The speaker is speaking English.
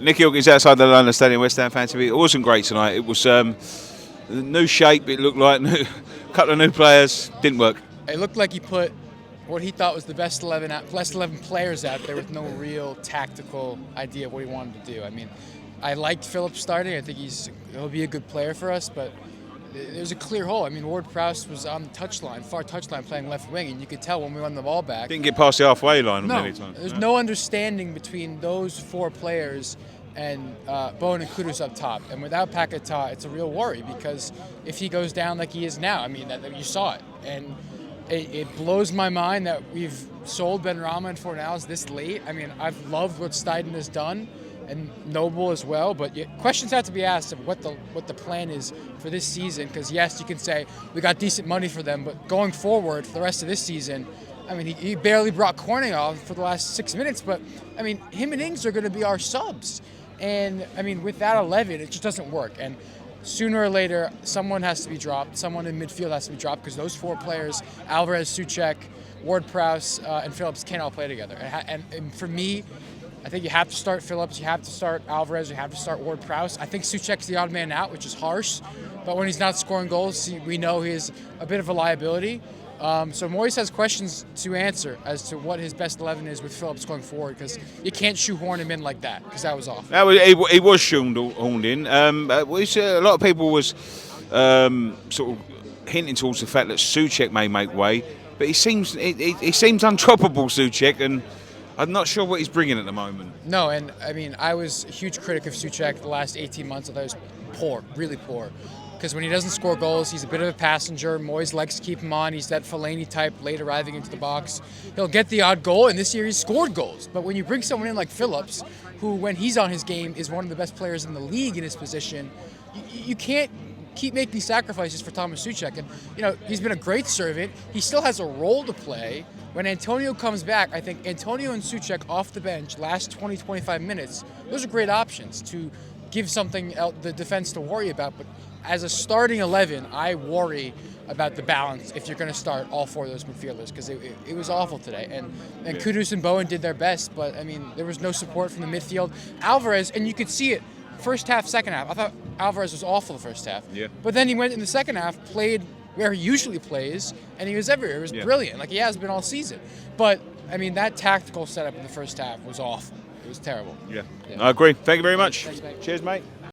Nicky Hawkins outside the London Stadium, West Ham fan TV. It wasn't great tonight. It was new shape. It looked like couple of new players. Didn't work. It looked like he put what he thought was the best 11 players out there with no real tactical idea of what he wanted to do. I mean, I liked Phillips starting. I think he'll be a good player for us, but there's a clear hole. I mean, Ward-Prowse was on the far touchline, playing left wing, and you could tell when we won the ball back. Didn't get past the halfway line no, many times. There's no understanding between those four players and Bowen and Kudus up top. And without Paquetá, it's a real worry, because if he goes down like he is now, I mean, that you saw it. And it blows my mind that we've sold Benrahma and Fornals this late. I mean, I've loved what Steiden has done, and Noble as well, but questions have to be asked of what the plan is for this season, because yes, you can say we got decent money for them, but going forward for the rest of this season, I mean, he barely brought Corning off for the last 6 minutes, but I mean, him and Ings are going to be our subs, and I mean, with that 11, it just doesn't work, and sooner or later, someone has to be dropped, someone in midfield has to be dropped, because those four players, Alvarez, Souček, Ward-Prowse, and Phillips, can't all play together, and for me, I think you have to start Phillips, you have to start Alvarez, you have to start Ward-Prowse. I think Souček's the odd man out, which is harsh, but when he's not scoring goals, we know he is a bit of a liability. So Moyes has questions to answer as to what his best 11 is with Phillips going forward, because you can't shoehorn him in like that, because that was awful. He was shoehorned in. A lot of people was sort of hinting towards the fact that Souček may make way, but he seems untroppable, Souček, and I'm not sure what he's bringing at the moment. No, and I mean, I was a huge critic of Souček the last 18 months. I thought he was poor, really poor. Because when he doesn't score goals, he's a bit of a passenger. Moyes likes to keep him on. He's that Fellaini type, late arriving into the box. He'll get the odd goal, and this year he's scored goals. But when you bring someone in like Phillips, who, when he's on his game, is one of the best players in the league in his position, you can't keep making sacrifices for Thomas Souček. And, you know, he's been a great servant. He still has a role to play. When Antonio comes back, I think Antonio and Souček off the bench, last 20, 25 minutes, those are great options to give something else, the defense to worry about. But as a starting 11, I worry about the balance if you're going to start all four of those midfielders, because it was awful today. And Kudus and Bowen did their best, but, I mean, there was no support from the midfield. Alvarez, and you could see it, first half, second half. I thought Alvarez was awful the first half. Yeah. But then he went in the second half, played where he usually plays, and he was everywhere. It was brilliant, like he has been all season. But, I mean, that tactical setup in the first half was awful. It was terrible. Yeah. I agree. Thank you very much. Thanks, mate. Cheers, mate.